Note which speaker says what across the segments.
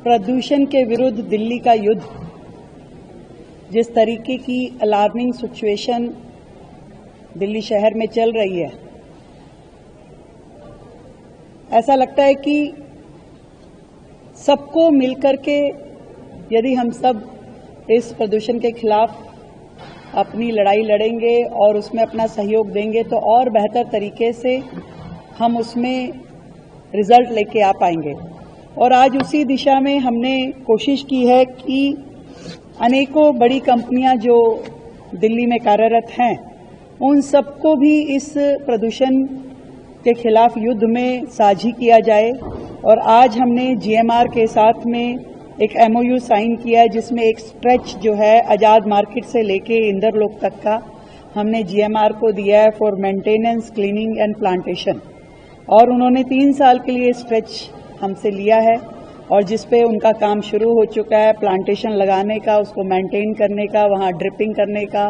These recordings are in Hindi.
Speaker 1: प्रदूषण के विरुद्ध दिल्ली का युद्ध, जिस तरीके की अलार्मिंग सिचुएशन दिल्ली शहर में चल रही है, ऐसा लगता है कि सबको मिलकर के यदि हम सब इस प्रदूषण के खिलाफ अपनी लड़ाई लड़ेंगे और उसमें अपना सहयोग देंगे तो और बेहतर तरीके से हम उसमें रिजल्ट लेके आ पाएंगे। और आज उसी दिशा में हमने कोशिश की है कि अनेकों बड़ी कंपनियां जो दिल्ली में कार्यरत हैं, उन सबको भी इस प्रदूषण के खिलाफ युद्ध में साझी किया जाए। और आज हमने GMR के साथ में एक MOU साइन किया है, जिसमें एक स्ट्रेच जो है आजाद मार्केट से लेके इंदरलोक तक का हमने GMR को दिया है for maintenance, cleaning and plantation. और उन्होंने 3 साल के लिए स्ट्रेच हमसे लिया है और जिसपे उनका काम शुरू हो चुका है, प्लांटेशन लगाने का, उसको मेंटेन करने का, वहाँ ड्रिपिंग करने का,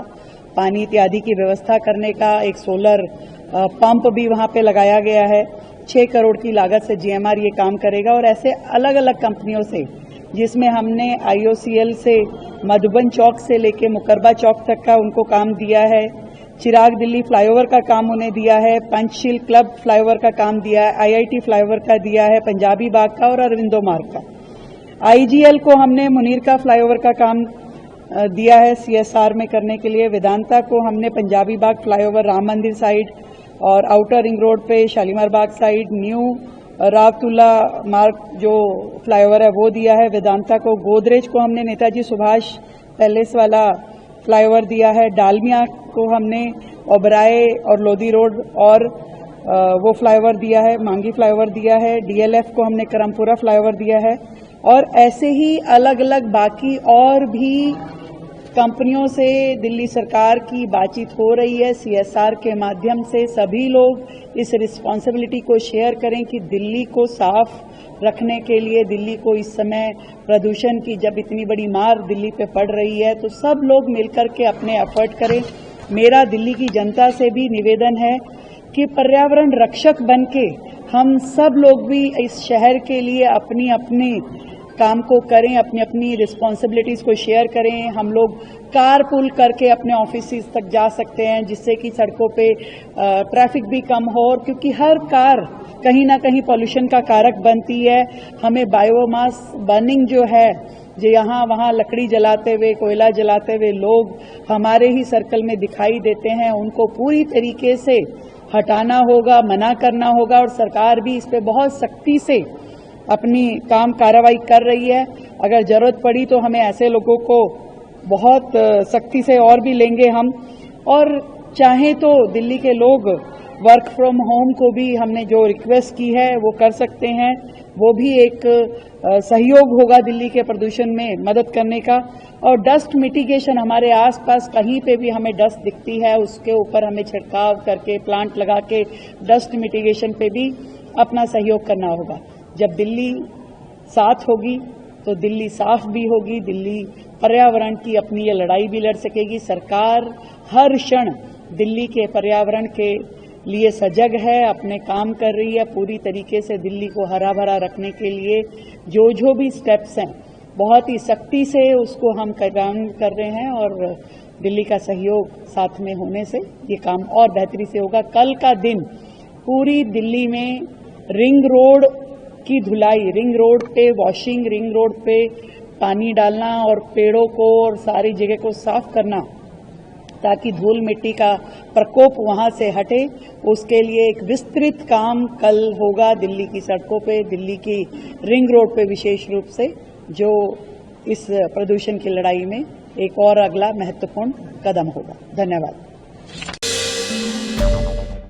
Speaker 1: पानी इत्यादि की व्यवस्था करने का, एक सोलर पंप भी वहाँ पे लगाया गया है। 6 करोड़ की लागत से GMR ये काम करेगा। और ऐसे अलग अलग कंपनियों से, जिसमें हमने IOCL से मधुबन चौक से लेके मुकरबा चौक तक का उनको काम दिया है, चिराग दिल्ली फ्लाईओवर का काम उन्हें दिया है, पंचशील क्लब फ्लाईओवर का काम दिया है, IIT फ्लाईओवर का दिया है, पंजाबी बाग का और अरविंदो मार्ग का। IGL को हमने मुनीर का फ्लाईओवर का काम दिया है CSR में करने के लिए। वेदांता को हमने पंजाबी बाग फ्लाईओवर, राम मंदिर साइड और आउटर रिंग रोड पे शालीमार बाग साइड, न्यू रावतुल्ला मार्ग जो फ्लाईओवर है वो दिया है वेदांता को। गोदरेज को हमने नेताजी सुभाष पैलेस वाला फ्लाईओवर दिया है। डालमिया को हमने ओबराय और लोधी रोड और वो फ्लाईओवर दिया है, मांगी फ्लाईओवर दिया है। DLF को हमने करमपुरा फ्लाईओवर दिया है। और ऐसे ही अलग अलग बाकी और भी कंपनियों से दिल्ली सरकार की बातचीत हो रही है। CSR के माध्यम से सभी लोग इस रिस्पॉन्सिबिलिटी को शेयर करें कि दिल्ली को साफ रखने के लिए, दिल्ली को इस समय प्रदूषण की जब इतनी बड़ी मार दिल्ली पे पड़ रही है तो सब लोग मिलकर के अपने एफर्ट करें। मेरा दिल्ली की जनता से भी निवेदन है कि पर्यावरण रक्षक बनके हम सब लोग भी इस शहर के लिए अपनी अपनी काम को करें, अपनी अपनी रिस्पॉन्सिबिलिटीज को शेयर करें। हम लोग कार पुल करके अपने ऑफिस तक जा सकते हैं, जिससे कि सड़कों पे ट्रैफिक भी कम हो। और क्योंकि हर कार कहीं ना कहीं पॉल्यूशन का कारक बनती है, हमें बायोमास बर्निंग जो है, जो यहाँ वहाँ लकड़ी जलाते हुए, कोयला जलाते हुए लोग हमारे ही सर्कल में दिखाई देते हैं, उनको पूरी तरीके से हटाना होगा, मना करना होगा। और सरकार भी इस पे बहुत सख्ती से अपनी काम कार्रवाई कर रही है। अगर जरूरत पड़ी तो हमें ऐसे लोगों को बहुत सख्ती से और भी लेंगे हम। और चाहें तो दिल्ली के लोग वर्क फ्रॉम होम को भी हमने जो रिक्वेस्ट की है वो कर सकते हैं, वो भी एक सहयोग होगा दिल्ली के प्रदूषण में मदद करने का। और डस्ट मिटिगेशन, हमारे आसपास कहीं पे भी हमें डस्ट दिखती है उसके ऊपर हमें छिड़काव करके, प्लांट लगा के डस्ट मिटिगेशन पे भी अपना सहयोग करना होगा। जब दिल्ली साथ होगी तो दिल्ली साफ भी होगी, दिल्ली पर्यावरण की अपनी ये लड़ाई भी लड़ सकेगी। सरकार हर क्षण दिल्ली के पर्यावरण के लिए सजग है, अपने काम कर रही है पूरी तरीके से दिल्ली को हरा भरा रखने के लिए। जो भी स्टेप्स हैं बहुत ही सख्ती से उसको हम काम कर रहे हैं और दिल्ली का सहयोग साथ में होने से ये काम और बेहतरी से होगा। कल का दिन पूरी दिल्ली में रिंग रोड की धुलाई, रिंग रोड पे वॉशिंग, रिंग रोड पे पानी डालना और पेड़ों को और सारी जगह को साफ करना, ताकि धूल मिट्टी का प्रकोप वहां से हटे, उसके लिए एक विस्तृत काम कल होगा दिल्ली की सड़कों पे, दिल्ली की रिंग रोड पे विशेष रूप से, जो इस प्रदूषण की लड़ाई में एक और अगला महत्वपूर्ण कदम होगा। धन्यवाद।